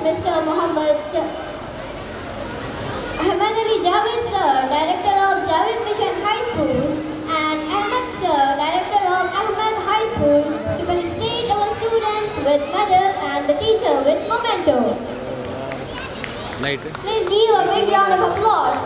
Mr. Muhammad Ahmed Ali Javed Sir, Director of Javed Mission High School, and Ahmed Sir, Director of Ahmed High School, to felicitate our student with medal and the teacher with memento. Please give a big round of applause.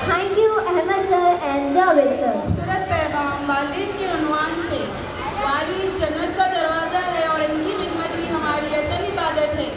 Thank you, Ahmed Sir and Javed Sir. खूबसूरत पैगाम वालिद के उन्वान से। वालिद जन्नत का दरवाज़ा है और इनकी खिदमत ही हमारी असल इबादत है।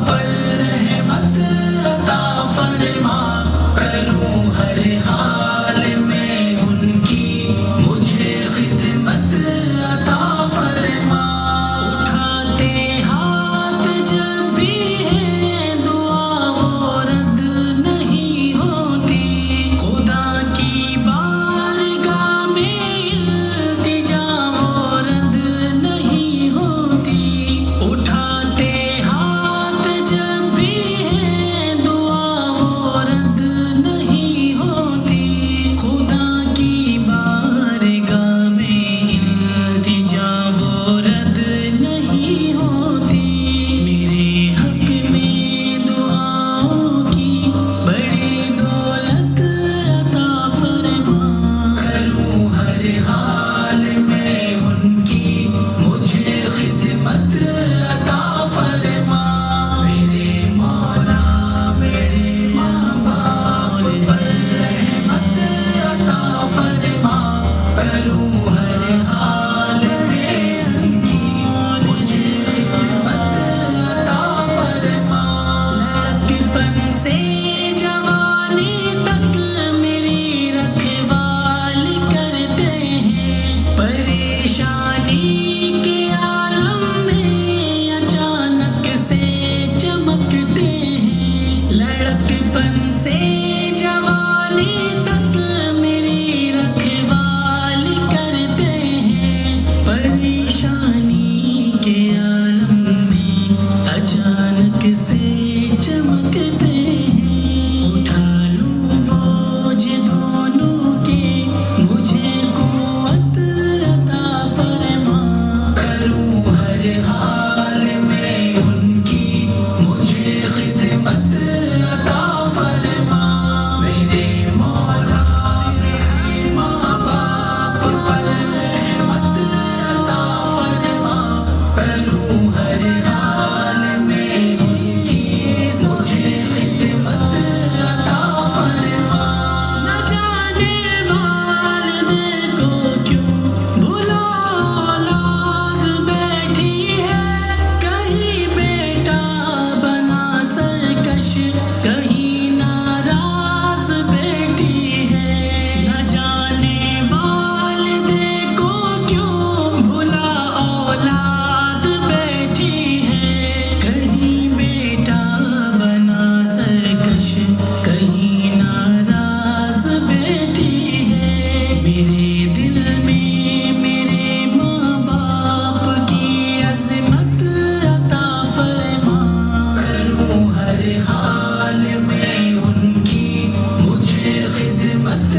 पर रहमत अता फरमा, करूं हर हाल में उनकी मुझे खिदमत अता फरमा। उठाते हाथ जब भी है दुआ वो रद्द नहीं होती, खुदा की बारगाह में इल्तिजा वो रद्द नहीं होती। उठाते हाथ जब भी है दुआ वो रद्द नहीं होती, खुदा की बारगाह में इल्तिजा वो रद्द नहीं होती। मेरे हक में दुआओं की बड़ी दौलत अता फरमा, करूं हर हाल में उनकी मुझे खिदमत अता फरमा। मेरे मौला मेरे माँ बाप पर रहमत अता फरमा, करूं हर हाल में उनकी मुझे खिदमत अता फरमा। लड़कपन से जवानी तक मेरी रखवाली करते हैं, परेशानी के आलम में अचानक से चमकते हैं। लड़कपन से जवानी तक मेरी रखवाली करते हैं, परेशानी के आलम में अचानक से चमकते हैं। उठा लूं बोझ दोनों के मुझे कुव्वत अता फरमा, करूं हर हाल में उनकी मुझे खिदमत अता फरमा। मेरे मौला मेरे माँ बाप पर रहमत अता फरमा, करूं हर हाल में उनकी मुझे खिदमत अता फरमा। न जाने वालिद को क्यों भुला औलाद बैठी है, कहीं बेटा बना सरकश कहीं नाराज बैठी है। न जाने वालिद को क्यों भुला औलाद बैठी है, कहीं बेटा बना सरकश कहीं नाराज बैठी है। मेरे दिल में मेरे माँ बाप की अज़मत अता फरमा, करूं हर हाल में उनकी मुझे खिदमत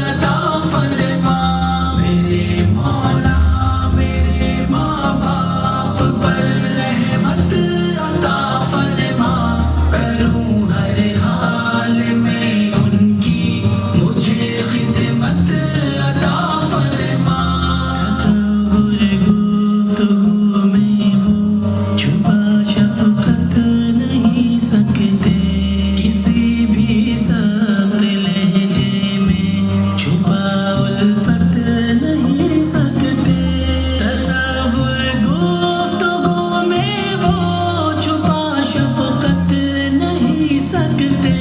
अता फरमा। मेरे मौला मेरे माँ बाप पर रहमत अता फरमा, करूं हर हाल में उनकी मुझे खिदमत अता फरमा। तसव्वुर गुफ्तगू में वो छुपा शफ़क़त नहीं सकते, किसी भी सख्त लहजे में छुपा उल्फत नहीं सकते। तसव्वुर गुफ्तगू में वो छुपा शफ़क़त नहीं सकते,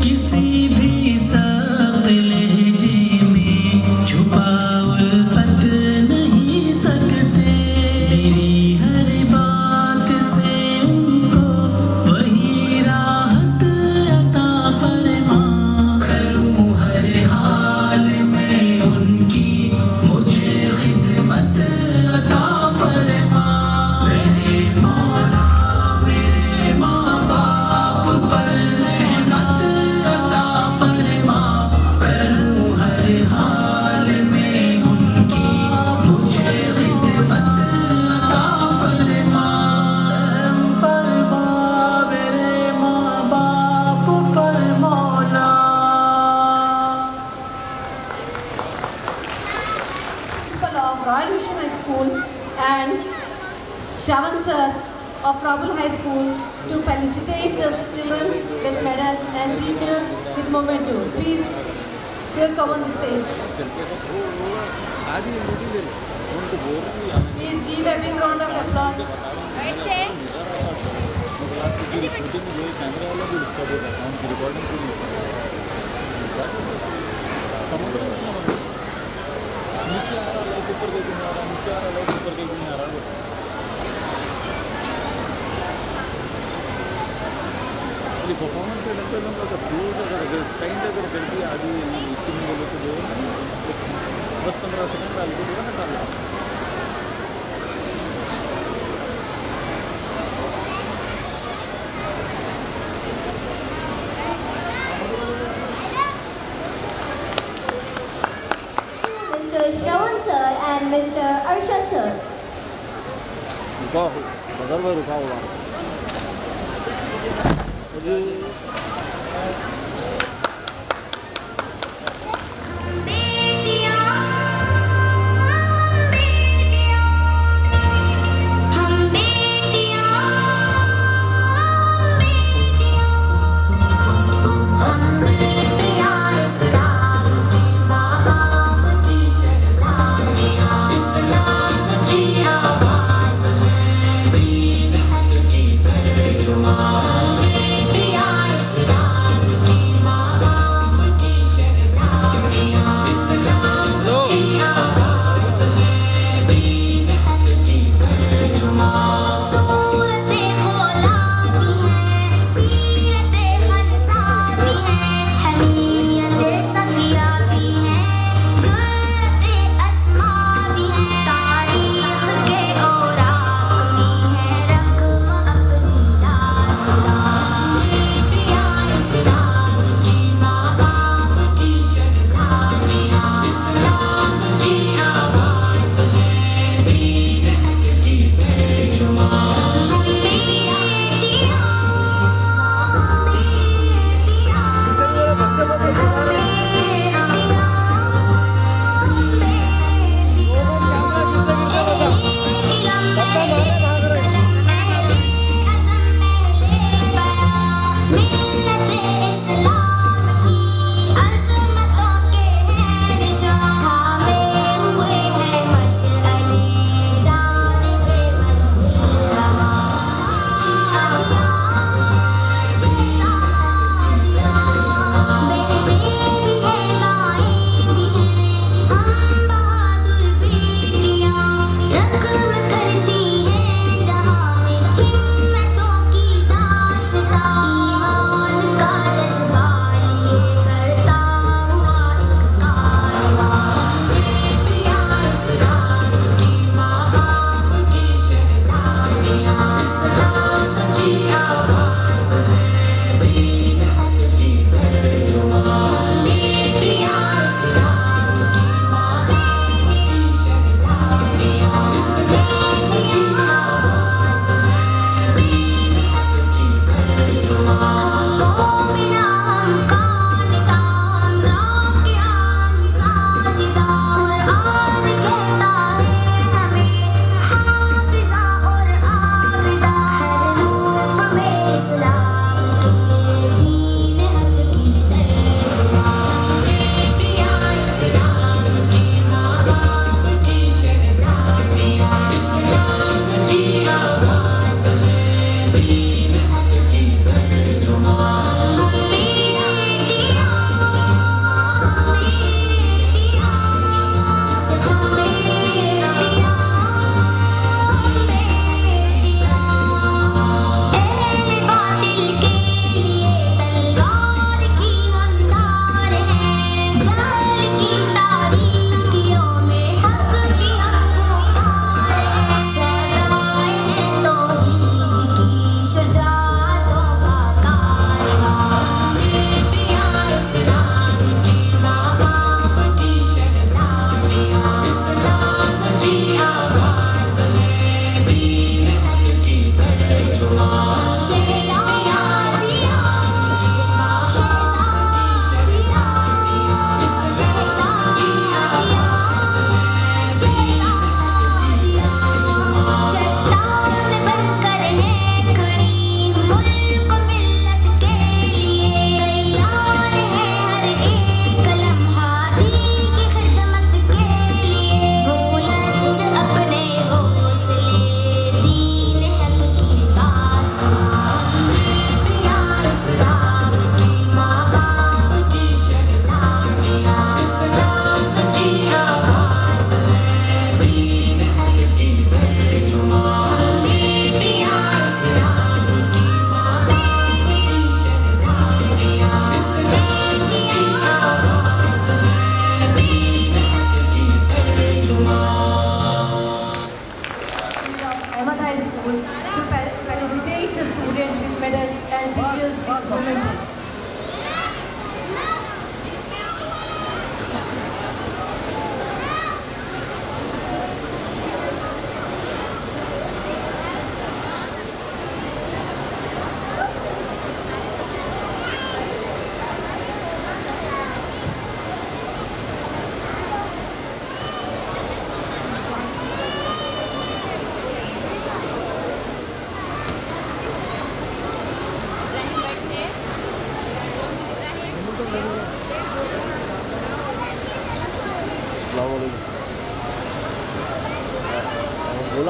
किसी भी सख्त लहजे में छुपा उल्फत नहीं सकते। मेरी हर बात से उनको वही राहत अता फरमा, करूं हर हाल में उनकी मुझे खिदमत अता फरमा। मेरे मौला मेरे माँ बाप पर रहमत अता फरमा, करूं हर हाल में उनकी मुझे खिदमत अता फरमा। मेरे माँ बाप पर मौला। Principal of Royal Mission High School and Shravan sir of Prabhul High School to felicitate the children with medal and teacher with memento. Please, sir, come on the stage. Please give a big round of applause. Right there. Shooting जो है कैमरे वाला भी उसका बोल रहा है उनकी रिकॉर्डिंग पूरी समुद्र में ना मतलब नीचे आ रहा लाइट ऊपर देखने आ रहा नीचे आ रहा लाइट ऊपर देखने आ रहा ये परफॉर्मेंस के डंटे लोगों का क्लोज अगर काइंड अगर करके आगे इसके में बोले तो जो है ना 10-15 सेकंड डाल के पूरा हटा लो Mr. Shravan sir and Mr. Arshad sir. रुका हो बदल में रुका हुआ Tomorrow, maybe I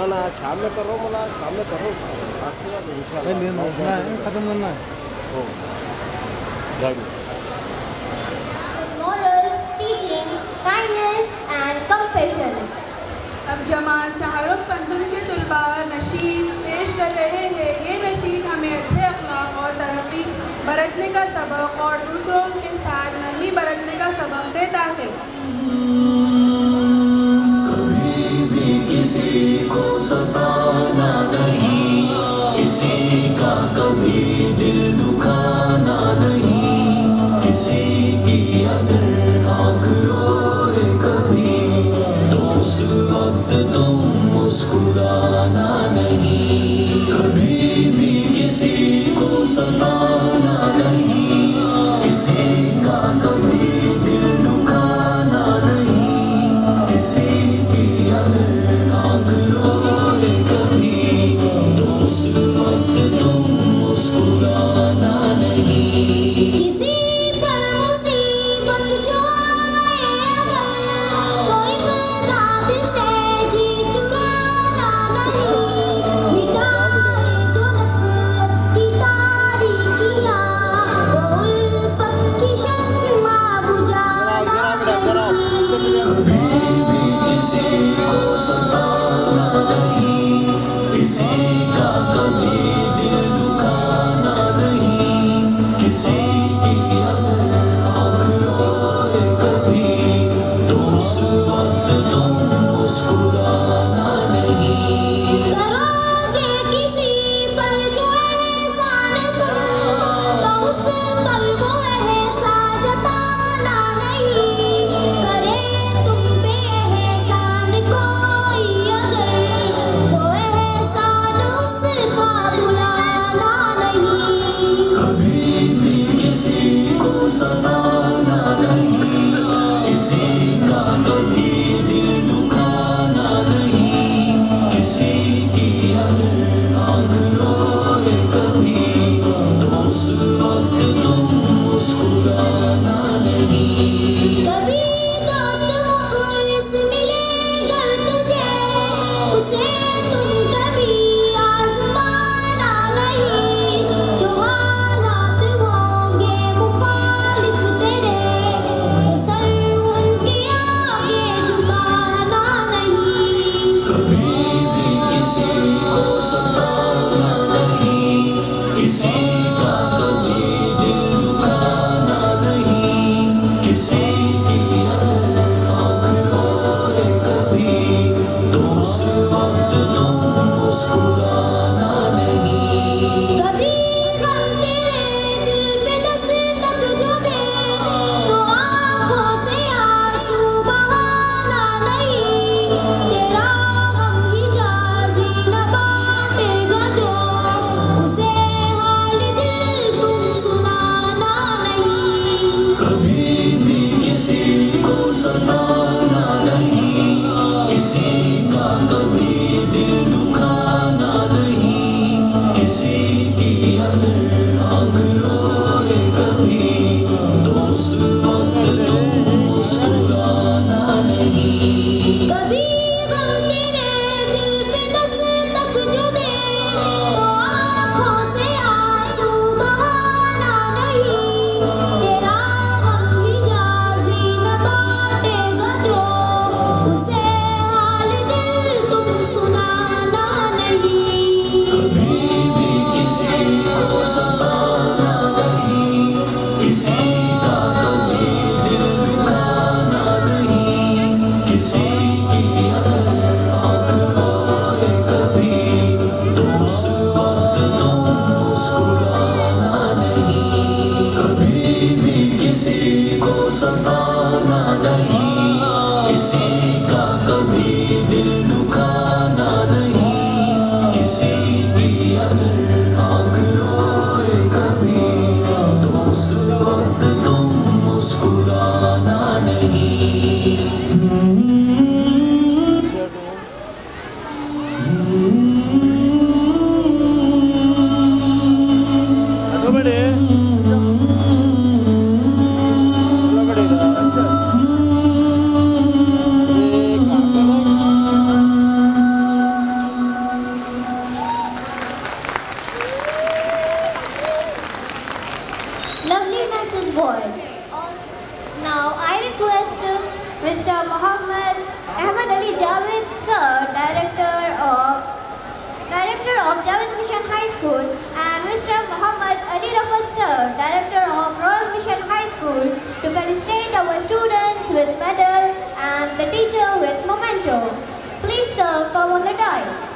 मौलाना शाम में कर रहा हूँ, मौलाना शाम में कर रहा हूँ, खत्म करना है Morals, teaching, kindness and compassion. अब जमात शहरुख पंजुल के तलबा नशीद पेश कर रहे हैं। ये नशीद हमें अच्छे अखलाक और तरक्की बरतने का सबक और दूसरों के साथ नरमी बरतने का सबक देता है। कभी भी किसी को सताना नहीं, किसी का कभी दिल दुखाना नहीं, किसी की अगर आँख रोए कभी तो उस वक्त तुम मुस्कुराना नहीं। कभी भी किसी को सताना नहीं, किसी का कभी दिल दुखाना नहीं, किसी की अगर आँख रोए कभी तो उस वक्त तुम मुस्कुराना नहीं। किसी पर मुसीबत जो आए अगर कोई बगाद से जी चुराना नहीं, मिटाए जो नफरत की तारीकी Mr. Muhammad Ahmad Ali Javed Sir, Director of Javed Mission High School, and Mr. Muhammad Ali Rafat Sir, Director of Royal Mission High School, to felicitate our students with medal and the teacher with memento. Please sir, come on the dais.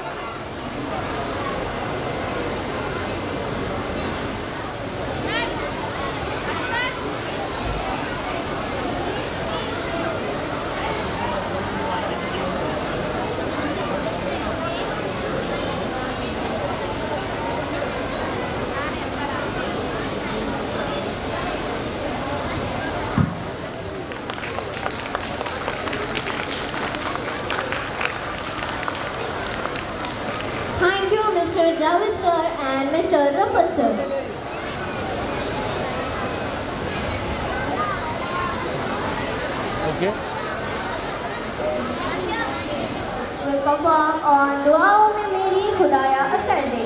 Thank you, Mr. Javed sir and Mr. Rafat sir. Okay. Will perform on Duaओं में मेरी खुदाया असर दे.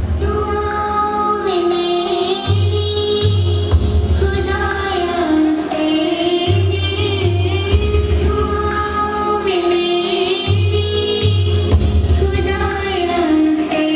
दुआओं में मेरी खुदाया से दे, दुआओं में मेरी खुदाया से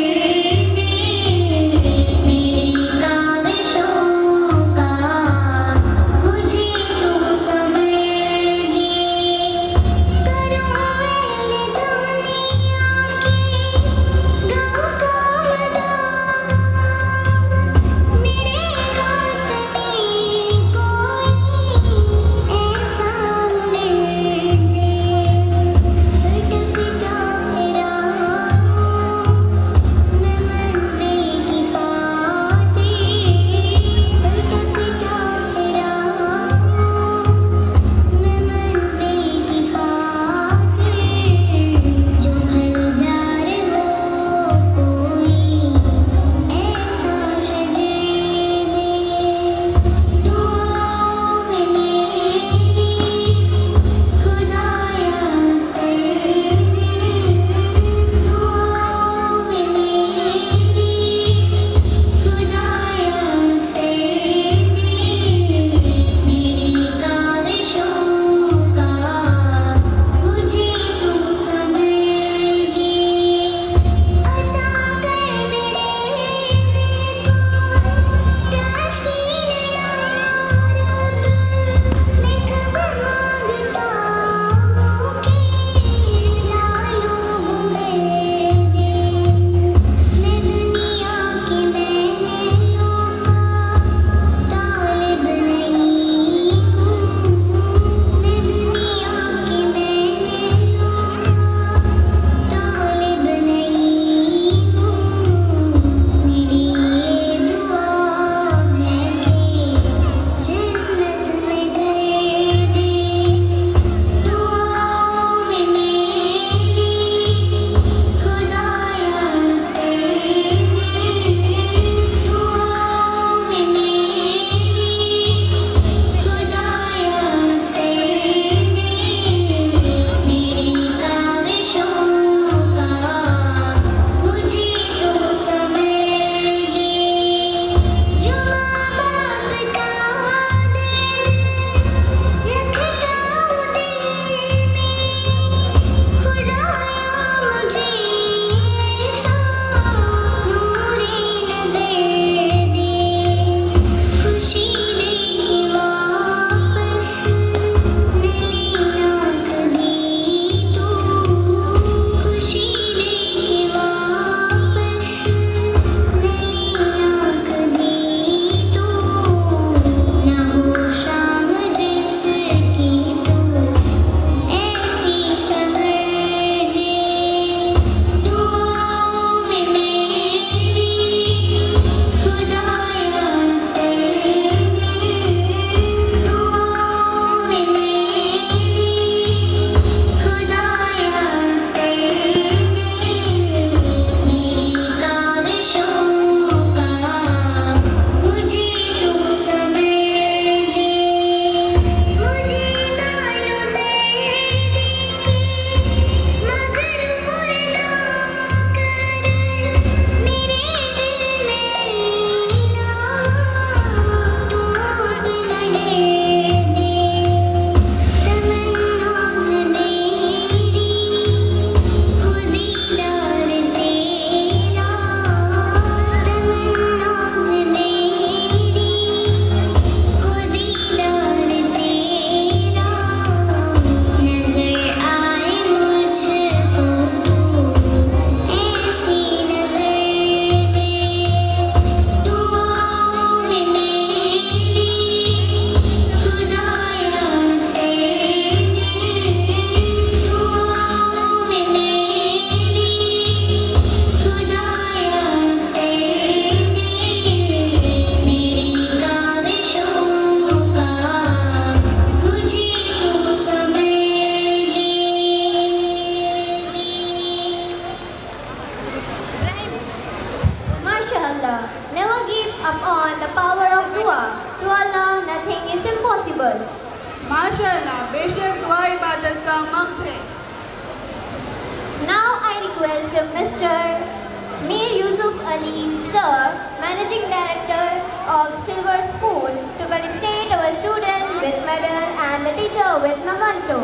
Ali Sir, Managing Director of Silver School, to felicitate our student with medal and the teacher with memento.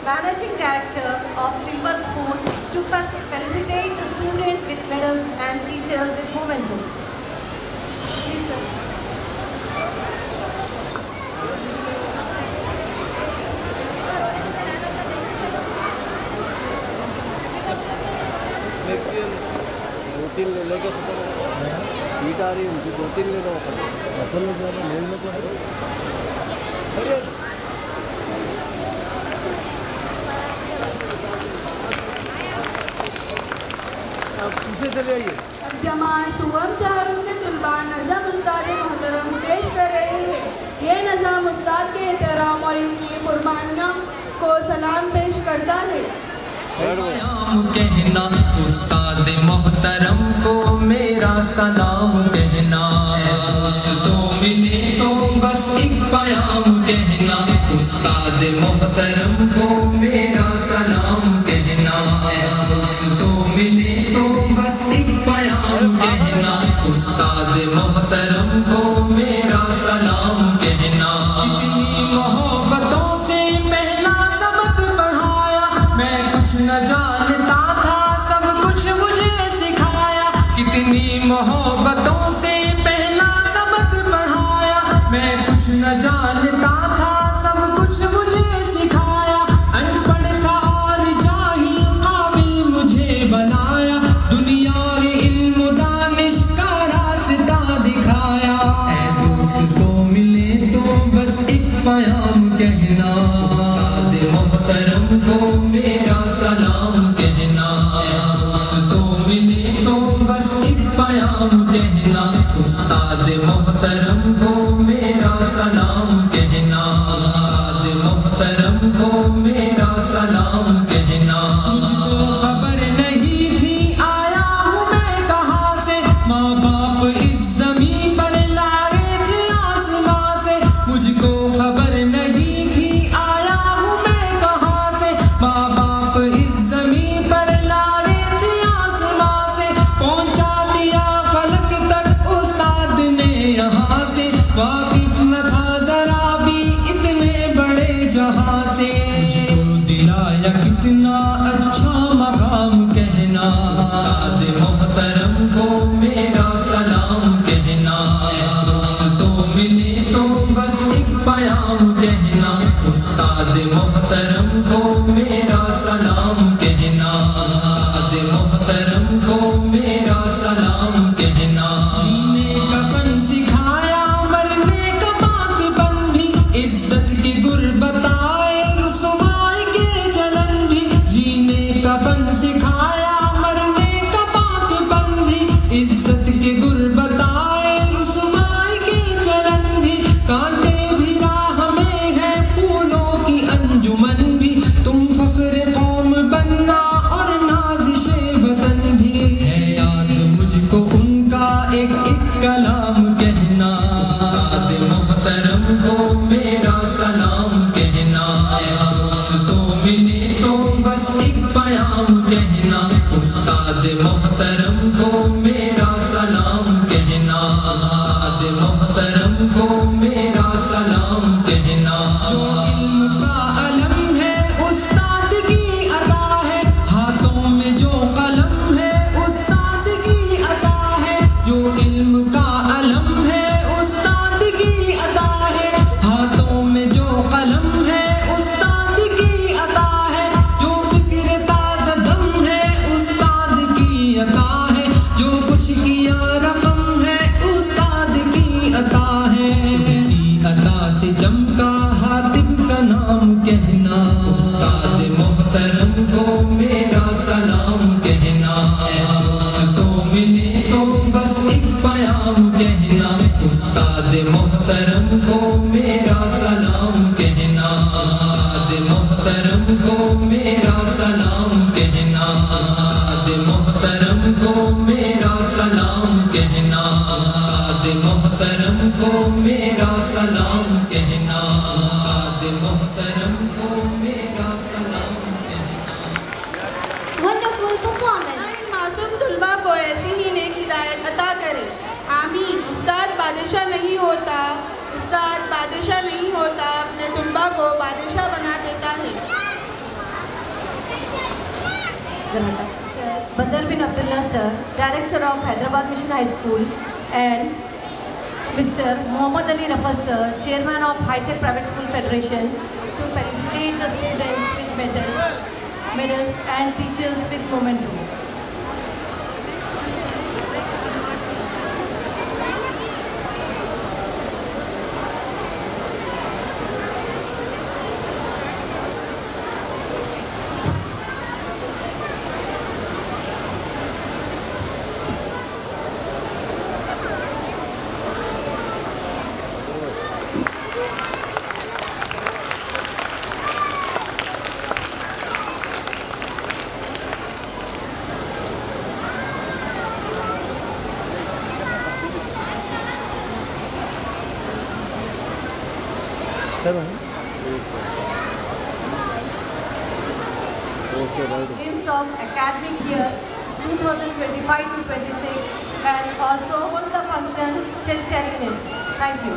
Managing Director of Silver School to felicitate the student with medals and teacher with memento. Please, sir. दो तीन ले लेके seat आ रही है उनकी, 2-3 ले लो। आप पीछे चले आइए। अब जमात सुवम चाहरुम के तुलबा नज़म उस्ताद मोहतरम पेश कर रहे हैं। ये नज़म उस्ताद के एहतराम और इनकी कुर्बानियों को सलाम पेश करता है। कहना उस्ताद मोहतरम को मेरा सलाम कहना, दोस्तों मिले तो बस एक प्याम कहना, उस्ताद मोहतरम को मेरा सलाम कहना, दोस्तों मिले तो बस एक प्याम कहना, उस्ताद मोहतरम को मेरा सलाम कहना। कितनी मोहब्बतों से पहला सबक पढ़ाया, मैं कुछ न जानता था सब कुछ मुझे सिखाया, कितनी मोहब्बतों से पहला सबक पढ़ाया, मैं कुछ न जानता था सब कुछ मुझे सिखाया, अनपढ़ था और जाहिल काबिल मुझे बनाया, दुनिया के इल्म दानिश का रास्ता दिखाया। ऐ दोस्तों मिले तो बस एक प्याम कहना, उस्ताद मोहतरम को मेरा सलाम कहना, दोस्तों मिले तो बस एक प्याम कहना, उस्ताद मोहतरम को मेरा सलाम कहना, उस्ताद मोहतरम को मेरा सलाम कहना। मुझको खबर नहीं थी आया हूँ मैं कहाँ से, माँ बाप इस ज़मीन पर लाए थे आसमां से, मुझको खबर नहीं थी आया हूँ मैं कहाँ से, माँ बाप इस ज़मीन पर लाए थे आसमां से, पहुँचा दिया फलक तक उस्ताद ने यहाँ से, वाकिफ न था जरा भी इतने बड़े जहाँ से, मुझको दिलाया कितना अच्छा मकाम कहना, उस्ताद मोहतरम को मेरा सलाम कहना, दोस्तों मिले तो बस एक प्याम कहना, उस्ताद मोहतरम को मेरा सलाम कहना, उस्ताद मोहतरम को मेरा सलाम कहना। जीने का फन सिखाया मरने का बाक़पन भी, इज्जत की गुर्बत आए रुसवाई के जलन भी, जीने का फन सिखाया मरने का बाक़पन भी, इज्जत की गुर्बत आए रुसवाई के जलन भी, कांटे भी राह में है फूलों की अंजुमन भी, तुम फख्र कौम बनना और नाज़िशे वतन भी, है याद मुझको उनका एक एक कलाम कहना, उस्ताद मोहतरम को मेरा सलाम कहना, दोस्तों मिले तो बस एक प्याम कहना, उस्ताद मोहतरम को मेरा सलाम कहना, उस्ताद मोहतरम को मेरा सलाम कहना। जो इल्म का अलम है उस्ताद की अता है, हाथों में जो कलम है उस्ताद की अता है, जो इल्म का अलम है उस्ताद की अता है, हाथों में जो कलम है उस्ताद की अता है, जो फिक्र ताज़ा दम है उस्ताद की अता है, जो कुछ किया रकम है उस्ताद की अता है, की अता से चमका हातिब का नाम कहना, उस्ताद मोहतरम को मेरा सलाम कहना, दोस्तों मिले तो बस एक प्याम कहना, उस्ताद मोहतरम को मेरा सलाम कहना, उस्ताद मोहतरम को मेरा सलाम कहना, उस्ताद मोहतरम को मेरा सलाम कहना, उस्ताद मोहतरम को मेरा सलाम कहना, उस्ताद मोहतरम को मेरा सलाम कहना। Wonderful को बादशाह बना देता है। Badr bin Abdullah sir, Director of Hyderabad Mission High School, and Mr. Muhammad Ali Rafa sir, Chairman of High Tech Private School Federation, to felicitate the students with medals and teachers with memento. Games of academic year 2025 to 26 and also hold the function till television. Thank you.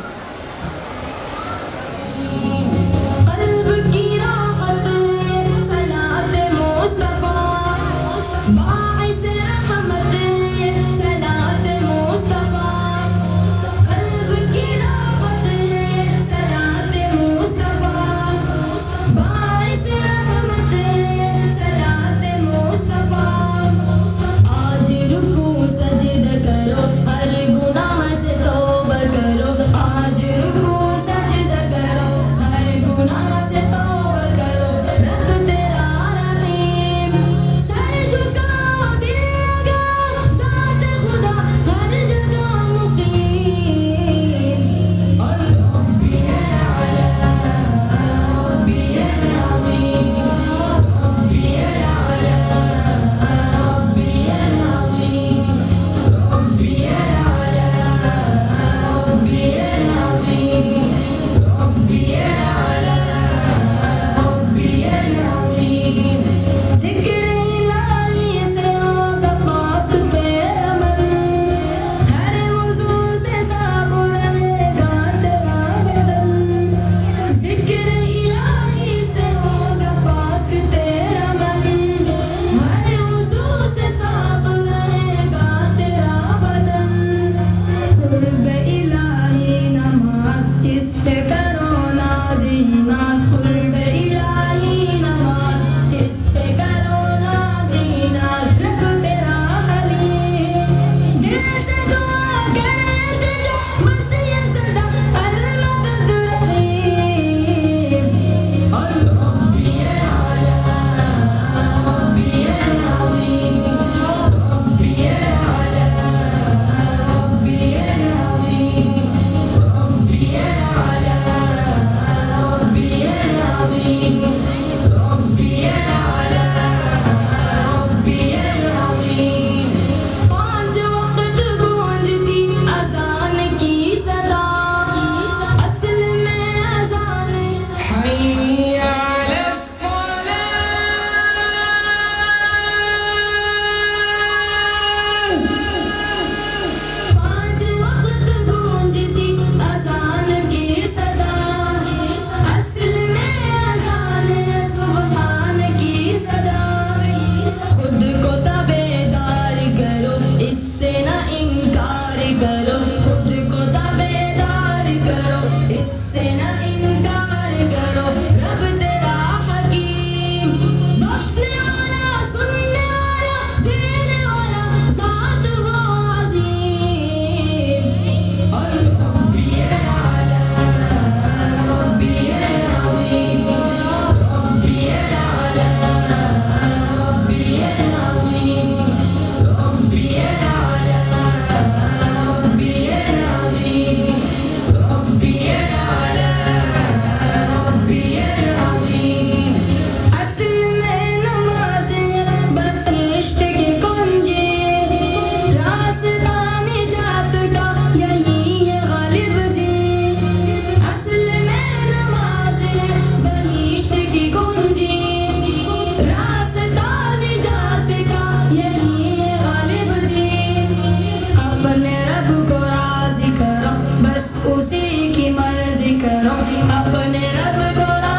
अपने रब को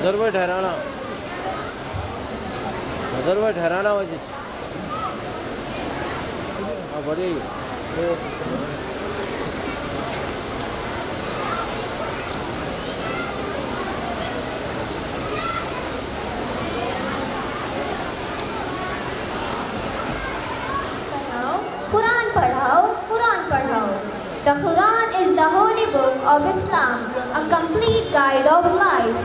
नजर भाई ठहराना वजह बड़ी Quran padhao, Quran padhao. The Quran is the holy book of Islam, a complete guide of life.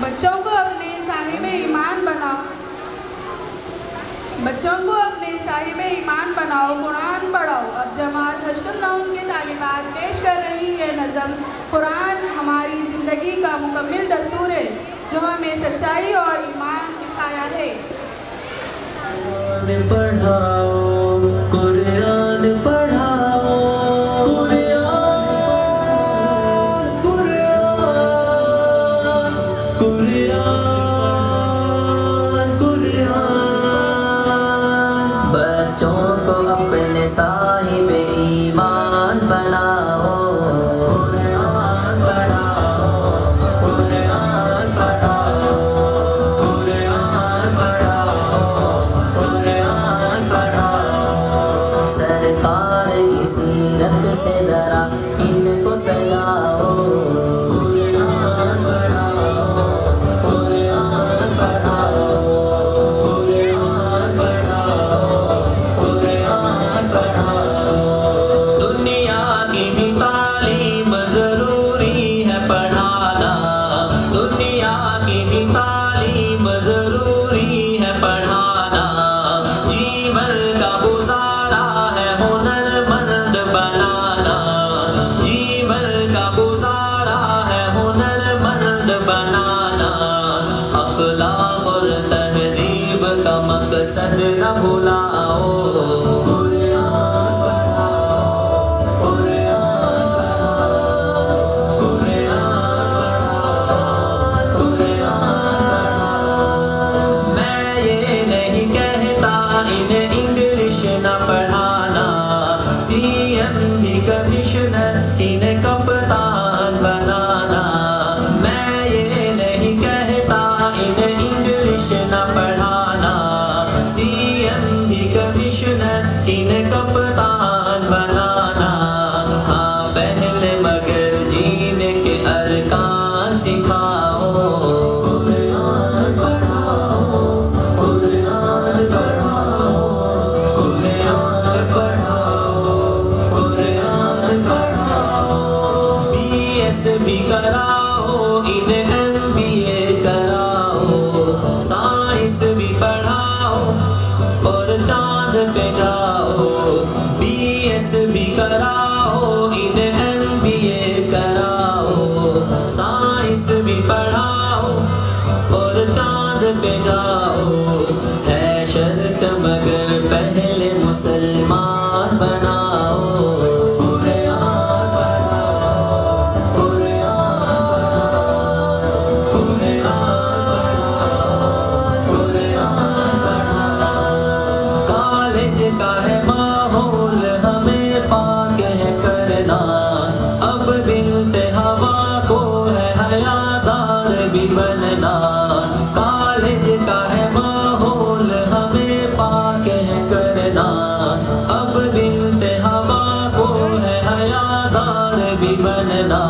बच्चों को अपने साहिब ईमान बनाओ, कुरान पढ़ाओ। अब जमात हश्तुन नौन के तालिबात पेश कर रही है नज़म कुरान हमारी ज़िंदगी का मुकम्मिल दस्तूर है, जो हमें सच्चाई और ईमान सिखाया है। पढ़ाओ कुरान पढ़ाओ, बच्चों को अपने साहिब ईमान बनाओ। कुरान पढ़ाओ, कुरान पढ़ाओ, कुरान पढ़ाओ, कुरान पढ़ाओ। सरकार की सीरत से जरा इनको सजाओ। कुरान पढ़ाओ, कुरान पढ़ाओ, कुरान पढ़ाओ, कुरान पढ़ाओ। दुनिया की भी तालीम जरूरी है पढ़ाना, दुनिया की भी तालीम जरूरी है पढ़ाना। जीवन का गुजारा है हुनरमंद बनाना, जीवन का गुजारा है हुनरमंद बनाना। अखलाक और तहजीब का मकसद न भुलाओ। कुरान पढ़ाओ, कुरान पढ़ाओ, कुरान। मैं ये नहीं कहता इन्हें इंग्लिश न पढ़ाना, CM भी कमिश्नर इन्हें कप्तान बनाना। मैं ये नहीं कहता इन्हें इंग्लिश न पढ़ाना, CM भी कमिश्नर इन्हें कप्तान बनाना। हाँ पहले मगर जीने के अरकान सिखाओ। कुरान पढ़ाओ, कुरान पढ़ाओ, कुरान पढ़ाओ, कुरान पढ़ाओ। BS भी कराओ इन्हें, MBA कराओ, साइंस भी पढ़ाओ और चांद पे जाओ। BS भी कराओ इन्हें, MBA कराओ, साइंस भी पढ़ाओ और चांद पे जाओ। है शर्त मगर पहले मुसलमान बनाओ। कुरान पढ़ाओ, कुरान पढ़ाओ, कुरान पढ़ाओ। कॉलेज का है माहौल हमें पाक है करना, अब बिनते हवा को है हयादार भी बनना। कॉलेज का है माहौल हमें पाक है करना, अब बिनते हवा को है हयादार भी बनना।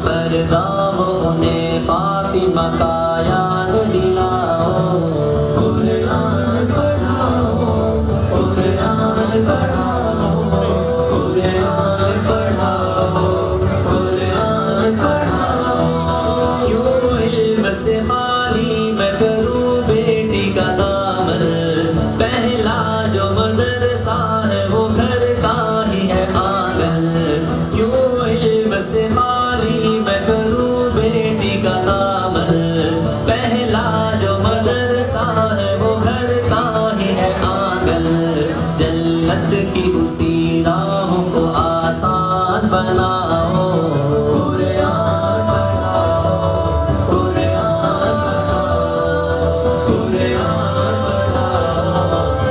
पर्दा मोहने फातिमा का याद दिलाओ। कुरान पढ़ाओ, कुरान पढ़ाओ, कुरान पढ़ाओ, कुरान पढ़ाओ। क्यों इल्म से खाली मैं करूं बेटी का दामन, पहला जो मदरसा है वो घर का ही है आंगन। क्यों इल्म से खाली मैं करूं बेटी का दामन, पहला जो मदरसा है वो घर का ही है आंगन। जन्नत की उसी राह को आसान बनाओ। कुरान पढ़ाओ, कुरान पढ़ाओ,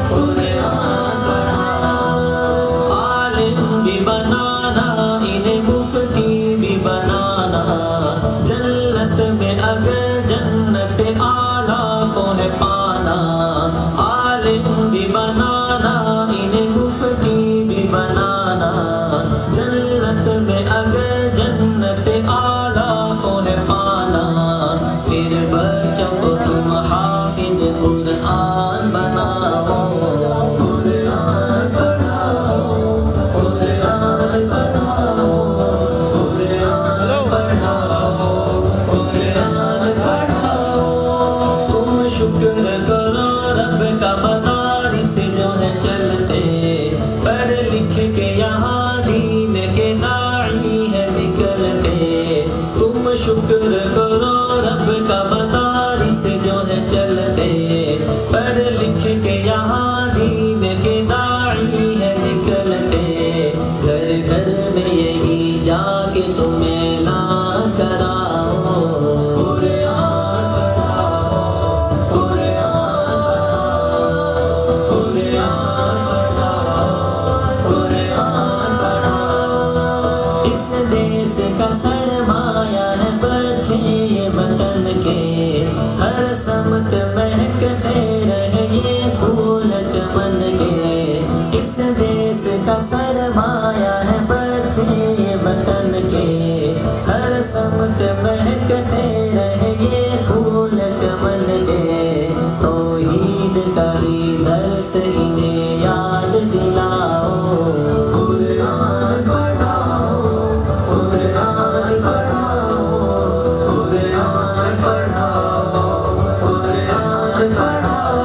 कुरान पढ़ाओ। आलिम भी बनाना इन्हें मुफ्ती भी बनाना, जन्नत बस इन्हें याद दिलाओ। कुरान पढ़ाओ, कुरान पढ़ाओ, कुरान पढ़ाओ, कुरान पढ़ाओ।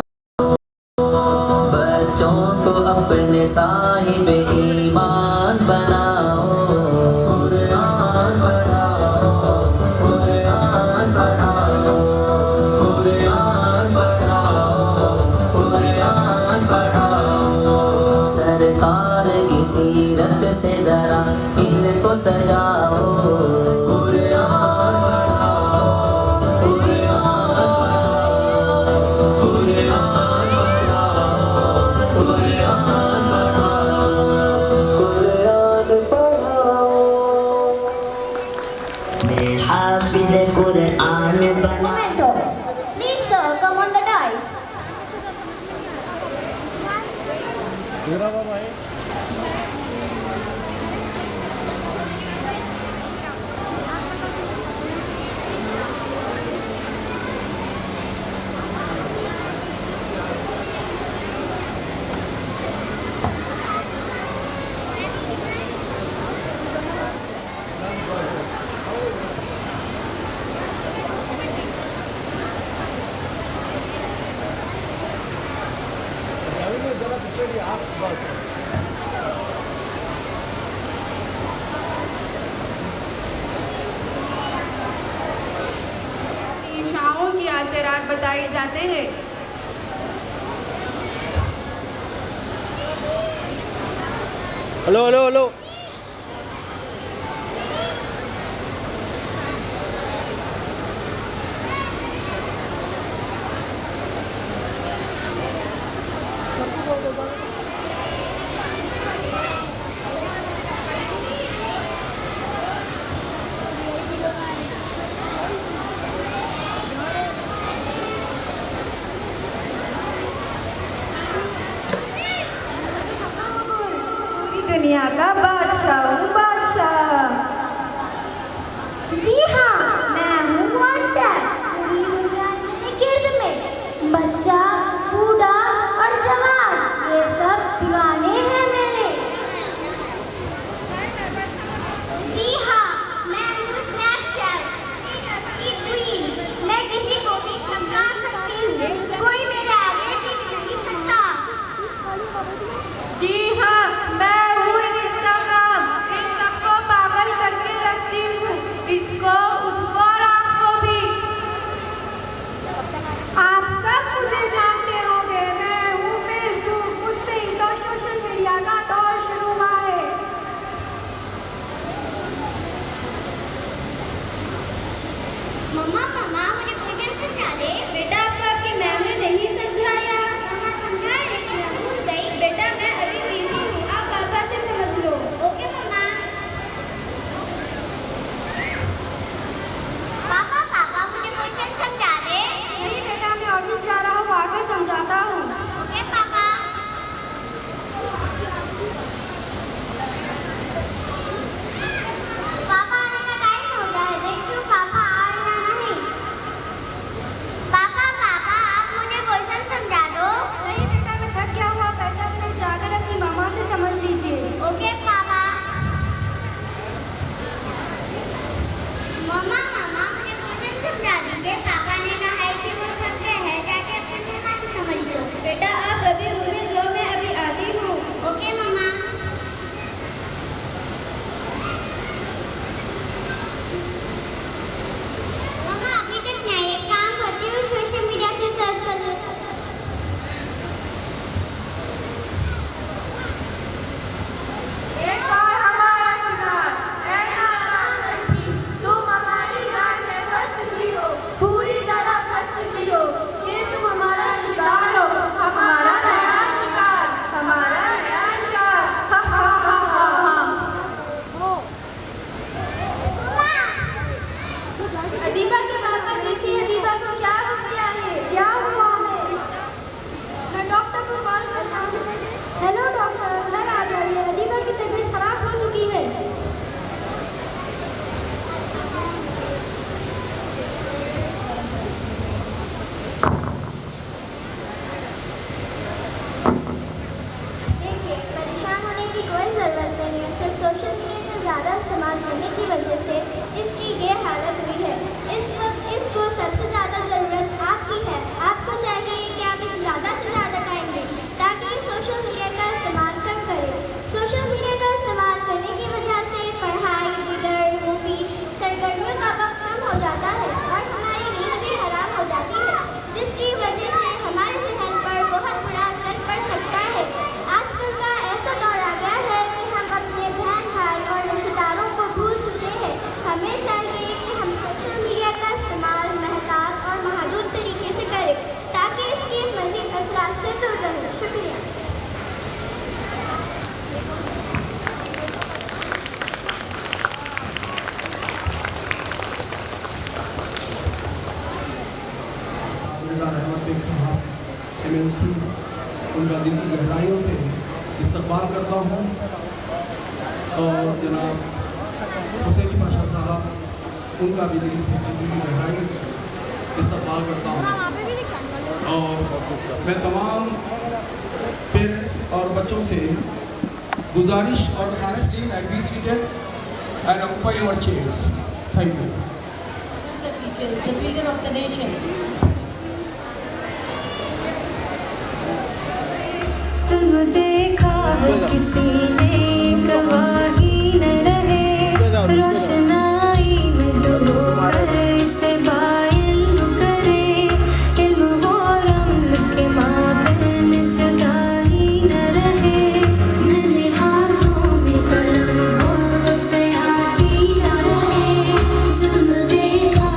बच्चों को अपने साहिब ईमान बनाओ। कुरान पढ़ाओ, कुरान पढ़ाओ, कुरान पढ़ाओ, कुरान पढ़ाओ। सरकार की सीरत से जरा इनको सजाओ। कुरान पढ़ाओ, कुरान पढ़ाओ, कुरान पढ़ाओ, कुरान पढ़ाओ, मैं हाफिज कुरान बना। Momento. Please, sir, come on the dais. पूरा बाबा है। शाहों की आसरात बताए जाते हैं। Hello hello hello. पूरी दुनिया का बादशाह हूँ, बादशाह। जी हाँ, मैं हूँ व्हाट्सएप। पूरी दुनिया के गिर्द में बच्चा, बूढ़ा और जवान ये सब दीवाने हैं मेरे। जी हाँ, मैं हूँ स्नैपचैट की क्वीन। मैं किसी को भी धमका सकती हूँ, कोई मेरे आगे टिक नहीं सकता। जी हाँ, मैं हूँ इंस्टाग्राम देखिए, परेशान होने की कोई ज़रूरत नहीं है। सिर्फ सोशल मीडिया का ज़्यादा इस्तेमाल करने की वजह से इसकी ये हालत हुई है। इस वक्त इसको सबसे ज़्यादा ज़रूरत आपकी है। आपको चाहिए कि आप इसे ज़्यादा से ज़्यादा टाइम दें ताकि सोशल मीडिया का इस्तेमाल कम करें। सोशल मीडिया का इस्तेमाल करने की वजह से पढ़ाई, वीडियो, मूवी, सरगर्मियों का वक्त कम हो जाता है और हमारी नींद भी हराम हो जाती है, जिसकी वजह से हमारे जहन पर बहुत बुरा असर पड़ सकता है। आजकल का ऐसा दौर आ गया है कि हम अपने बहन भाई और रिश्तेदारों को भूल चुके हैं। हमें चाहिए कि हम सोशल मीडिया का इस्तेमाल महताब और महदूद तरीके से करें ताकि इसके मज़ीद असरात से दूर रहें। शुक्रिया। MNC उनका दिल की गहराइयों से इस्तकबाल करता हूँ और जनाब हुसैनी पाशा साहब उनका भी दिल की गहराइयों से इस्तकबाल करता हूँ। और मैं तमाम पेरेंट्स और बच्चों से गुजारिश और ख़ास please and be seated and occupy your chairs. Thank you. The teachers, the builder of the nation. तुम देखा है किसी ने गवाही न रहे, रोशनाई में डूबो कर इसे बाइल्म करे। इल्म वो रंग के माबैन जुदाई न रहे। मेरे हाथों में कलम हो तो स्याही न रहे। तुम देखा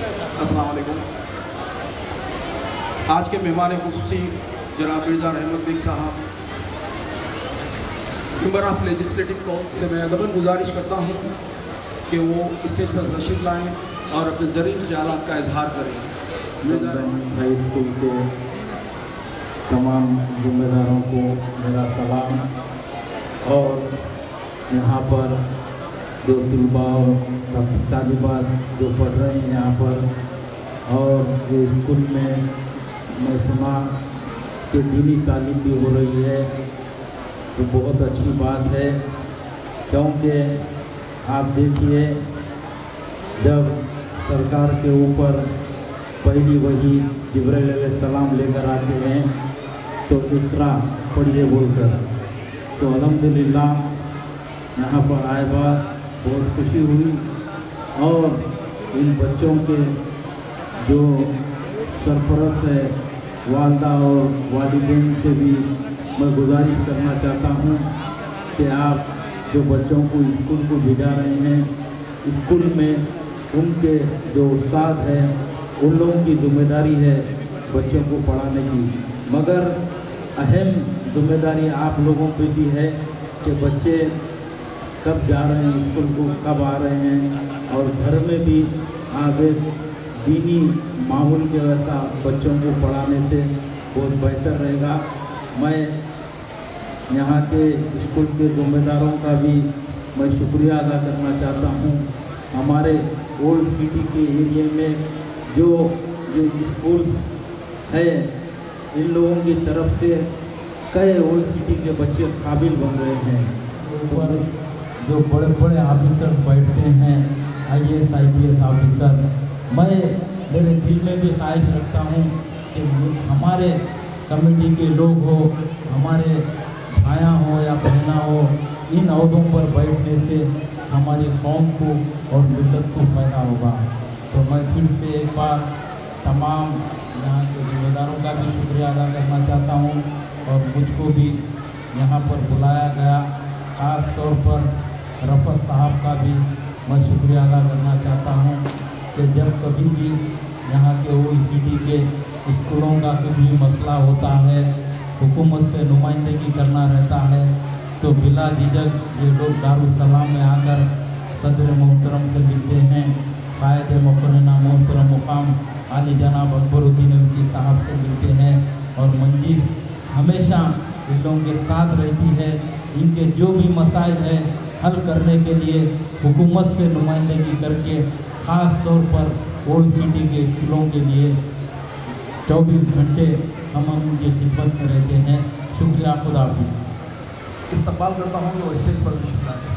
अस्सलाम वालेकुम। आज के मेहमान खुसूसी जनाब मिर्ज़ा रहमत बेग साहब, मेंबर ऑफ लेजिस्लेटिव काउंसिल से मैं अदबन गुजारिश करता हूँ कि वो स्टेज पर तशरीफ लाएँ और अपने ज़रीफ़ ख्यालात का इजहार करें। हाई स्कूल के तमाम जिम्मेदारों को मेरा सलाम, और यहाँ पर जो तलबा और तालिबात जो पढ़ रहे हैं यहाँ पर, और जो स्कूल में मैं सुना कि दीनी तालीम भी हो रही है, तो बहुत अच्छी बात है। क्योंकि आप देखिए, जब सरकार के ऊपर पहली वही जिब्राइल अलैहिस्सलाम लेकर आते हैं तो इकरा पढ़िए बोलकर, तो अल्हम्दुलिल्लाह यहाँ पर आए बाद बहुत खुशी हुई। और इन बच्चों के जो सरपरस्त है वालदा और वालिदैन से भी मैं गुजारिश करना चाहता हूँ कि आप जो बच्चों को स्कूल को भेजा रहे हैं, स्कूल में उनके जो उस्ताद हैं उन लोगों की जिम्मेदारी है बच्चों को पढ़ाने की, मगर अहम जिम्मेदारी आप लोगों पे भी है कि बच्चे कब जा रहे हैं स्कूल को, कब आ रहे हैं, और घर में भी आप एक दीनी माहौल के वैसा बच्चों को पढ़ाने से बहुत बेहतर रहेगा। मैं यहाँ के स्कूल के जिम्मेदारों का भी मैं शुक्रिया अदा करना चाहता हूँ। हमारे ओल्ड सिटी के एरिया में जो स्कूल है, इन लोगों की तरफ से कई ओल्ड सिटी के बच्चे काबिल बन रहे हैं। ऊपर जो बड़े बड़े ऑफिसर बैठते हैं, IAS IPS ऑफिसर, मैं मेरे दिल में भी ख्वाहिश रखता हूँ कि हमारे कमेटी के लोग हो, हमारे भाया हो या बहना हो, इन अहदों पर बैठने से हमारी कौम को और मिल्लत को फ़ायदा होगा। तो मैं फिर से एक बार तमाम यहाँ के जिम्मेदारों का भी शुक्रिया अदा करना चाहता हूँ, और मुझको भी यहाँ पर बुलाया गया, ख़ास तौर पर रफ़त साहब का भी मैं शुक्रिया अदा करना चाहता हूँ कि जब कभी भी यहाँ के OECD के स्कूलों का कोई भी मसला होता है, हुकूमत से नुमाइंदगी करना रहता है, तो बिला झिझक ये लोग दारुस्सलाम में आकर सदर मोहतरम से मिलते हैं, कायद मुकर्रना मोहतरम मुकाम आली जनाब अकबरुद्दीन अवधी साहब से मिलते हैं, और मंजिल हमेशा इन लोगों के साथ रहती है। इनके जो भी मसाइल हैं हल करने के लिए हुकूमत से नुमाइंदगी करके, ख़ास तौर पर ओल्ड सिटी के स्कूलों के लिए 24 घंटे हम उनकी खिदमत में रहते हैं। शुक्रिया, खुदा हाफ़िज़। इस्तकबाल करता हूँ कि वो स्टेज पर तशरीफ लाएं।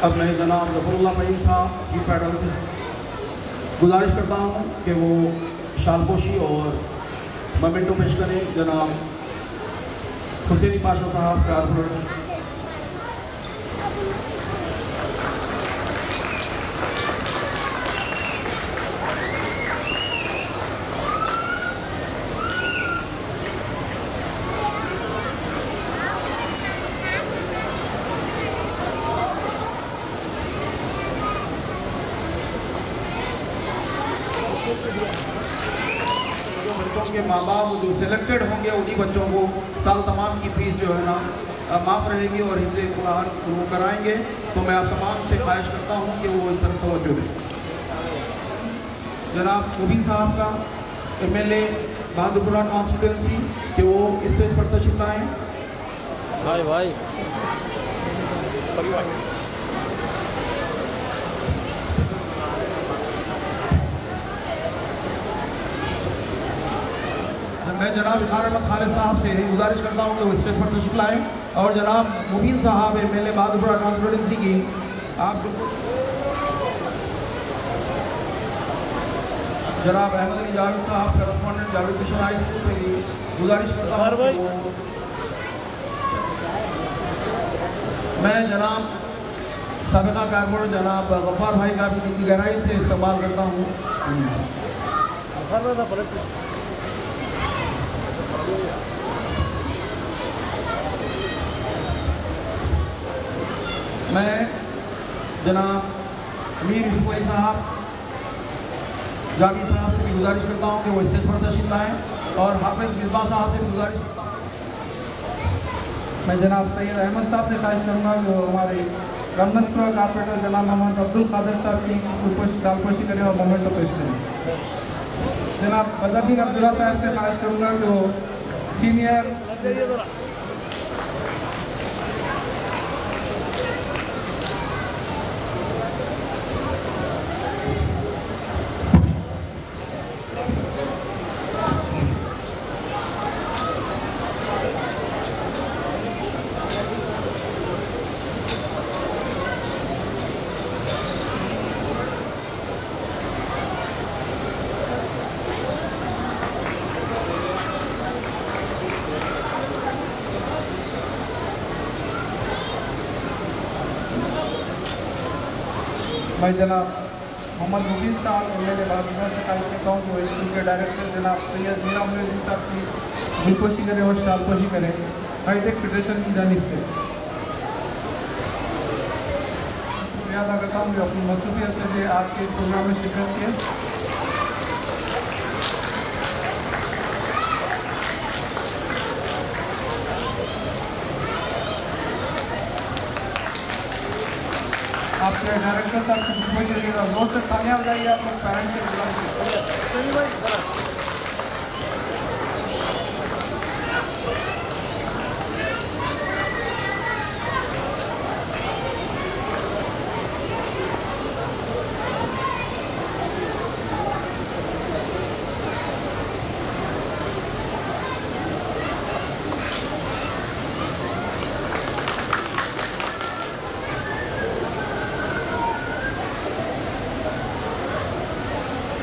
अब मैं जनाब ज़फ़रुल्लाह मईन साहब चीफ एडवोकेट गुजारिश करता हूँ कि वो शालपोशी और मोमेंटो पेश करें। जनाब हुसैनी पाशा साहब कारपोरेटर। जो बच्चों के माँ बाप जो सिलेक्टेड होंगे उन्हीं बच्चों को साल तमाम की फीस जो है ना माफ़ रहेगी और हिफ्ज़ कुरान शुरू कराएंगे। तो मैं आप तमाम से ख्वाहिश करता हूँ कि वो इस तरफ तवज्जो दें। जनाब मुबीन साहब का MLA बहादुरपुरा कॉन्स्टिट्यूंसी कि वो स्टेज पर तशरीफ लाएँ। भाई मैं जनाब इमार अहमद खालिद साहब से गुजारिश करता हूँ कि वो स्टेज पर तशरीफ लाएँ, और जनाब मुबीन साहब MLA बहादुरपुरा कॉन्स्टिट्यूंसी की आप जनाब अहमद अली जावेद साहब correspondent Javed mission high school से भी गुजारिश करता हूँ कि वो मैं जनाब साबिका कारपोरेटर जनाब गफ्फार भाई का भी दिल की गहराई से इस्तेमाल करता हूँ। मैं जनाब अमीर इसमाइल साहब जावेद साहब से भी गुजारिश करता हूँ कि वो स्टेज पर तशरीफ लाएँ और हाफिज मिसबा साहब से भी गुजारिश करता हूँ। मैं जनाब सैयद अहमद साहब से ख्वाहिश करूँगा जो हमारे रमनस्पुरा कारपोरेटर जनाब मोहम्मद अब्दुल कादिर साहब की सालपोशी करें और मोमेंटो पेश करें। जनाब बदरुद्दीन अब्दुल्ला साहब से ख्वाहिश करूँगा जो सीनियर मैं जनाब मोहम्मद मुबीन साहब और मेरे बाद से ख्वाहिश करता हूँ कि स्कूल के डायरेक्टर जनाब सैयद मीरा मुइनुद्दीन साहब की दिलपोशी करें और शालपोशी करें हाईटेक फेडरेशन की जानिब से। शुक्रिया अदा करता हूँ जो अपनी मसरूफियत से आज के इस प्रोग्राम में शिरकत किए। आपके डायरेक्टर साहब को कोई करिएगा जोर से तालियां बजाइए आप लोग पेरेंट्स से गुजारिश।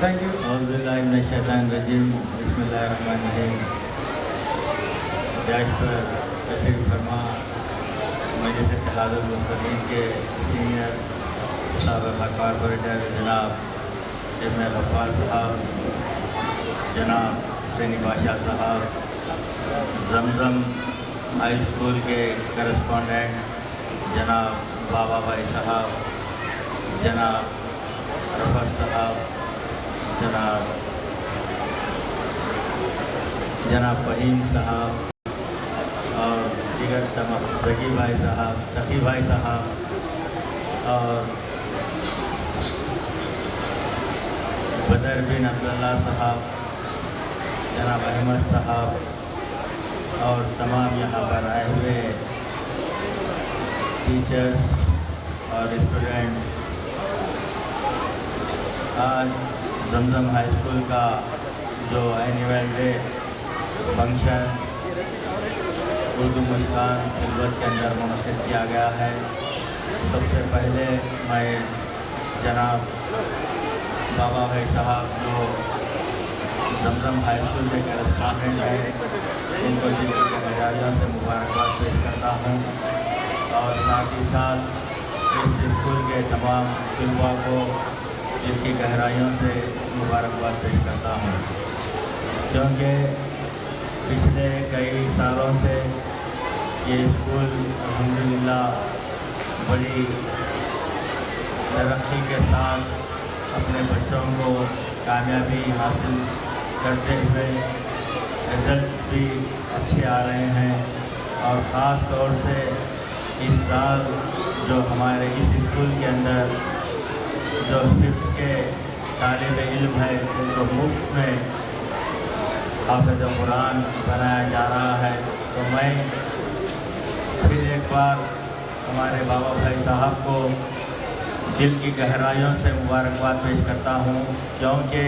Thank you. औज़ुबिल्लाहिमिनश्शैतानिर्रजीम बिस्मिल्लाहिर्रहमानिर्रहीम। जज पर तशरीफ़ फरमा मजलिस इत्तेहादुल मुस्लिमीन के सीनियर साबिक़ा कारपोरेटर जनाब इब्न गफ्फार साहब, जनाब हुसैनी बादशाह साहब, जमजम हाई स्कूल के करस्पॉन्डेंट जनाब बाबा भाई साहब, जनाब रफ़त साहब, जनाब फ़हीम साहब और दिगर तमाम ज़की भाई साहब, सफ़ी भाई साहब और बदर बिन अब्दुल्ला साहब, जनाब अहमद साहब और तमाम यहाँ पर आए हुए टीचर्स और स्टूडेंट। आज जमजम हाई स्कूल का जो एनुअल डे फंक्शन उर्दू मुस्कान खिलवत के अंदर मुनक़िद किया गया है। सबसे पहले मैं जनाब बाबा भाई साहब जो जमजम हाई स्कूल के करस्पॉन्डेंट हैं उनको जिनकी जिम्मेदारियों से मुबारकबाद पेश करता हूँ और साथ ही साथ इस स्कूल के तमाम तलबा को जिनकी गहराइयों से मुबारकबाद पेश करता हूँ, क्योंकि पिछले कई सालों से ये स्कूल अल्हम्दुलिल्लाह बड़ी तरक्की के साथ अपने बच्चों को कामयाबी हासिल करते हुए रिजल्ट भी अच्छे आ रहे हैं। और ख़ास तौर से इस साल जो हमारे इस स्कूल के अंदर जो हिफ्ज़ के तालिब इल्म है उनको मुफ्त में हाफ़िज़ कुरान बनाया जा रहा है। तो मैं फिर एक बार हमारे बाबा भाई साहब को दिल की गहराइयों से मुबारकबाद पेश करता हूँ, क्योंकि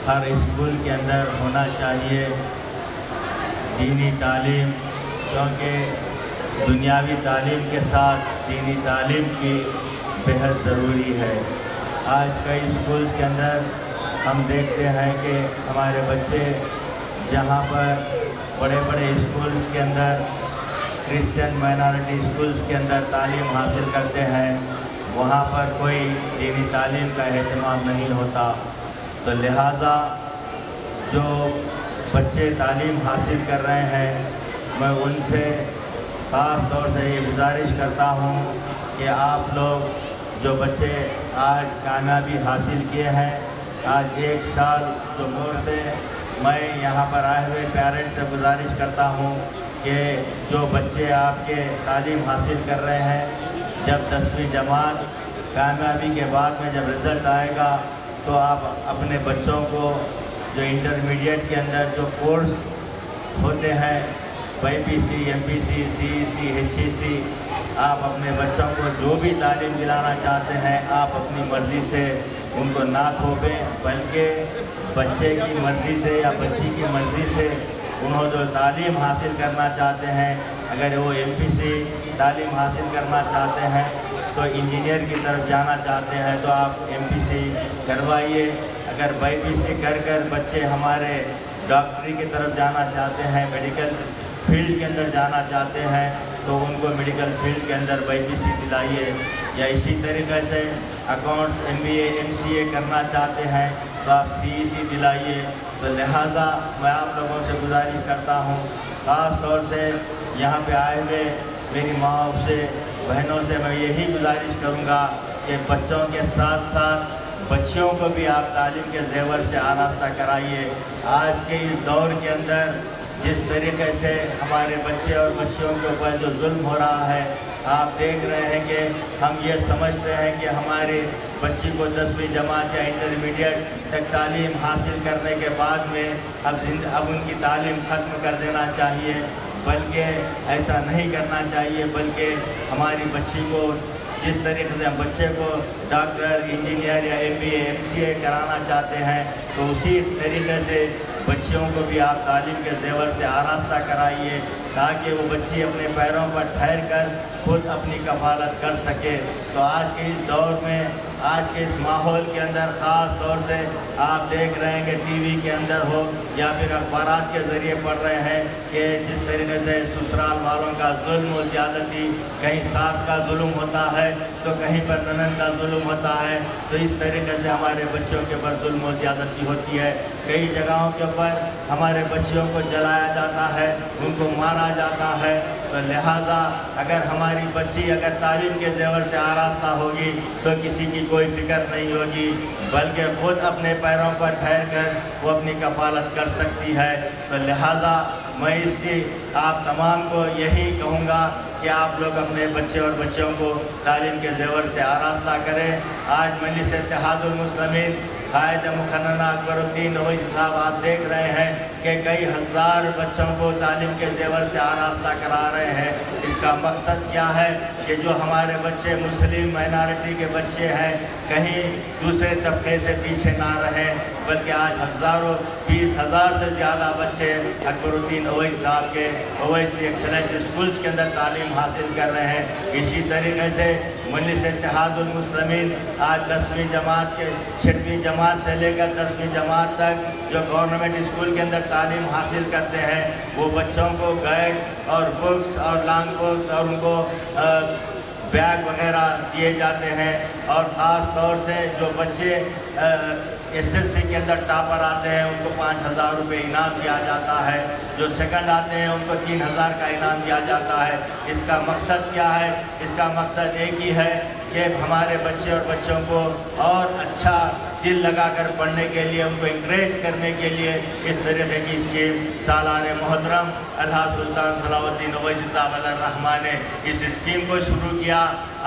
हर स्कूल के अंदर होना चाहिए दीनी तालीम, क्योंकि दुनियावी तालीम के साथ दीनी तालीम की बेहद ज़रूरी है। आज कई स्कूल्स के अंदर हम देखते हैं कि हमारे बच्चे जहाँ पर बड़े बड़े स्कूल्स के अंदर क्रिश्चियन माइनॉरिटी स्कूल्स के अंदर तालीम हासिल करते हैं, वहाँ पर कोई दीनी तालीम का एहतमाम नहीं होता। तो लिहाजा जो बच्चे तालीम हासिल कर रहे हैं, मैं उनसे ख़ास तौर से ये गुजारिश करता हूँ कि आप लोग जो बच्चे आज कामयाबी हासिल किए हैं, आज 1 साल जो दौर से मैं यहाँ पर आए हुए पेरेंट्स से गुजारिश करता हूँ कि जो बच्चे आपके तालीम हासिल कर रहे हैं, जब 10वीं जमात कामयाबी के बाद में जब रिज़ल्ट आएगा तो आप अपने बच्चों को जो इंटरमीडिएट के अंदर जो कोर्स होते हैं, BPC, MPC, CEC, HEC, आप अपने बच्चों को जो भी तालीम दिलाना चाहते हैं, आप अपनी मर्ज़ी से उनको ना थोपें, बल्कि बच्चे की मर्ज़ी से या बच्ची की मर्ज़ी से उन्होंने जो तालीम हासिल करना चाहते हैं, अगर वो MPC तालीम हासिल करना चाहते हैं तो इंजीनियर की तरफ जाना चाहते हैं तो आप MPC करवाइए। अगर BPC कर बच्चे हमारे डॉक्टरी की तरफ जाना चाहते हैं, मेडिकल फील्ड के अंदर जाना चाहते हैं तो उनको मेडिकल फील्ड के अंदर BPC दिलाइए। या इसी तरीके से अकाउंट्स MBA MCA करना चाहते हैं तो आप CEC दिलाइए। तो लिहाजा मैं आप लोगों से गुजारिश करता हूँ, ख़ास तौर से यहाँ पे आए हुए मेरी माँ से बहनों से मैं यही गुजारिश करूँगा कि बच्चों के साथ साथ बच्चियों को भी आप तालीम के ज़ेवर से आरास्ता कराइए। आज के इस दौर के अंदर जिस तरीके से हमारे बच्चे और बच्चियों के ऊपर जो जुल्म हो रहा है, आप देख रहे हैं कि हम ये समझते हैं कि हमारी बच्ची को 10वीं जमात या इंटरमीडिएट तक तालीम हासिल करने के बाद में अब उनकी तालीम ख़त्म कर देना चाहिए, बल्कि ऐसा नहीं करना चाहिए। बल्कि हमारी बच्ची को जिस तरीके से हम बच्चे को डॉक्टर, इंजीनियर या MBA MCA कराना चाहते हैं, तो उसी तरीके से बच्चियों को भी आप तालीम के ज़ेवर से आरास्ता कराइए ताकि वो बच्ची अपने पैरों पर ठहर कर खुद अपनी कफालत कर सके। तो आज के इस दौर में, आज के इस माहौल के अंदर ख़ास तौर से आप देख रहे हैं कि TV के अंदर हो या फिर अखबारात के ज़रिए पढ़ रहे हैं कि जिस तरीके से ससुराल वालों का जुल्म और ज़्यादती, कहीं सास का जुल्म होता है तो कहीं पर ननद का जुल्म होता है। तो इस तरीके से हमारे बच्चों के ऊपर जुल्म और ज़्यादती होती है। कई जगहों के ऊपर हमारे बच्चियों को जलाया जाता है, उनको मारा जाता है। तो लिहाजा अगर हमारी बच्ची अगर तालीम के ज़ेवर से आरास्ता होगी तो किसी की कोई फिक्र नहीं होगी, बल्कि खुद अपने पैरों पर ठहर कर वो अपनी कफालत कर सकती है। तो लिहाजा मैं इससे आप तमाम को यही कहूँगा कि आप लोग अपने बच्चे और बच्चियों को तालीम के ज़ेवर से आरास्ता करें। आज मजलिस इत्तेहादुल मुस्लिमीन कायद मुखन्ना अकबरुद्दीन ओवैसी साहब आप देख रहे हैं कि कई हज़ार बच्चों को तालीम के ज़ेवर से आरास्ता करा रहे हैं। इसका मकसद क्या है कि जो हमारे बच्चे मुस्लिम माइनॉरिटी के बच्चे हैं कहीं दूसरे तबके से पीछे ना रहें, बल्कि आज हज़ारों 20,000 से ज़्यादा बच्चे अकबरुद्दीन ओवैसी साहब के ओवैसी एक्सलेंस स्कूल्स के अंदर तालीम हासिल कर रहे हैं। इसी तरीके से मजलिस इत्तेहादुल मुस्लिमीन आज 10वीं जमात के 6वीं जमात से लेकर 10वीं जमात तक जो गवर्नमेंट स्कूल के अंदर तालीम हासिल करते हैं वो बच्चों को गाइड और बुक्स और लॉन्ग बुक्स और उनको बैग वगैरह दिए जाते हैं। और ख़ास तौर से जो बच्चे SSC के अंदर टॉपर आते हैं उनको 5,000 रुपये इनाम दिया जाता है, जो सेकंड आते हैं उनको 3,000 का इनाम दिया जाता है। इसका मकसद क्या है? इसका मकसद एक ही है कि हमारे बच्चे और बच्चों को और अच्छा दिल लगाकर पढ़ने के लिए, उनको इंकरेज करने के लिए इस तरीके की स्कीम सालार मोहतरम अलहाज सुल्तान सलाउद्दीन ओवैसी साहब अलर्रहमान ने इस स्कीम को शुरू किया।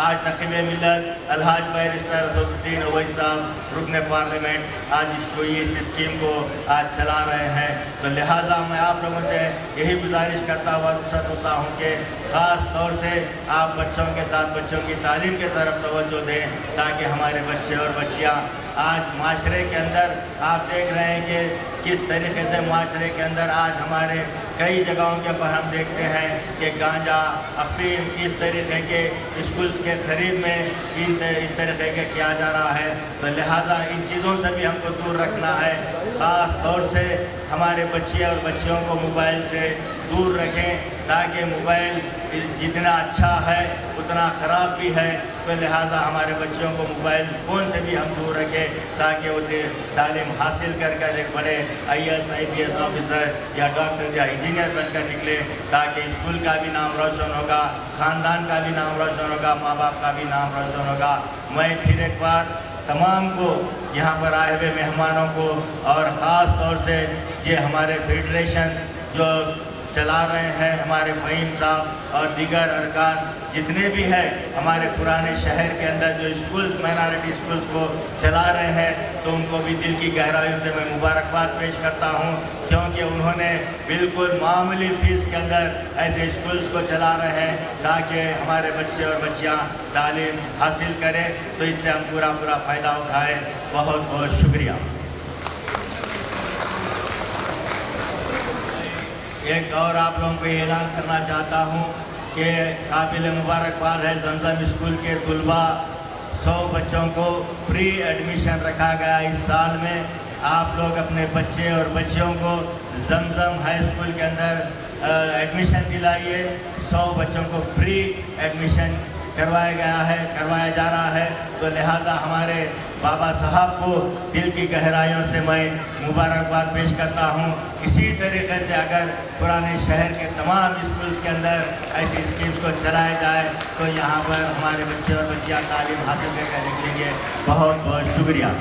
आज नक़ीब मिल्लत अलहाज बैरिस्टर असदुद्दीन ओवैसी साहब रुकन पार्लियामेंट आज इसको इस स्कीम को आज चला रहे हैं। तो लिहाजा मैं आप लोगों से यही गुजारिश करता हुआ रुखसत होता हूँ कि ख़ास तौर से आप बच्चों के साथ बच्चों की तालीम की तरफ तवज्जो दें ताकि हमारे बच्चे और बच्चियाँ आज माशरे के अंदर आप देख रहे हैं कि किस तरीके से माशरे के अंदर आज हमारे कई जगहों के ऊपर हम देखते हैं कि गांजा अफीम किस तरीके के स्कूल्स के खरीद में इस तरीके के किया जा रहा है। तो लिहाजा इन चीज़ों से भी हमको दूर रखना है। ख़ास तौर से हमारे बच्चे और बच्चियों को मोबाइल से दूर रखें, ताकि मोबाइल जितना अच्छा है उतना ख़राब भी है। तो लिहाजा हमारे बच्चों को मोबाइल फ़ोन से भी हम दूर रखें, ताकि वो तालीम हासिल कर एक बड़े IAS IPS ऑफिसर या डॉक्टर या इंजीनियर बनकर निकले, ताकि स्कूल का भी नाम रोशन होगा, ख़ानदान का भी नाम रोशन होगा, माँ बाप का भी नाम रोशन होगा। मैं फिर एक बार तमाम को यहाँ पर आए हुए मेहमानों को और ख़ास तौर से ये हमारे फेडरेशन जो चला रहे हैं, हमारे फ़हीम साहब और दीगर अरकान जितने भी हैं हमारे पुराने शहर के अंदर जो स्कूल्स माइनॉरिटी स्कूल्स को चला रहे हैं, तो उनको भी दिल की गहराइयों से मैं मुबारकबाद पेश करता हूँ, क्योंकि उन्होंने बिल्कुल मामूली फ़ीस के अंदर ऐसे स्कूल्स को चला रहे हैं ताकि हमारे बच्चे और बच्चियाँ तालीम हासिल करें। तो इससे हम पूरा फ़ायदा उठाएँ। बहुत बहुत शुक्रिया। एक और आप लोगों को ऐलान करना चाहता हूँ कि काबिल मुबारकबाद है, जमजम स्कूल के तुलबा 100 बच्चों को फ्री एडमिशन रखा गया इस साल में। आप लोग अपने बच्चे और बच्चियों को जमजम हाई स्कूल के अंदर एडमिशन दिलाइए। 100 बच्चों को फ्री एडमिशन करवाया जा रहा है। तो लिहाजा हमारे बाबा साहब को दिल की गहराइयों से मैं मुबारकबाद पेश करता हूँ। इसी तरीके से अगर पुराने शहर के तमाम स्कूल्स के अंदर ऐसी स्कीम्स को चलाया जाए तो यहाँ पर हमारे बच्चे और बच्चियाँ तालीम हासिल करके निकलेंगे। बहुत बहुत शुक्रिया।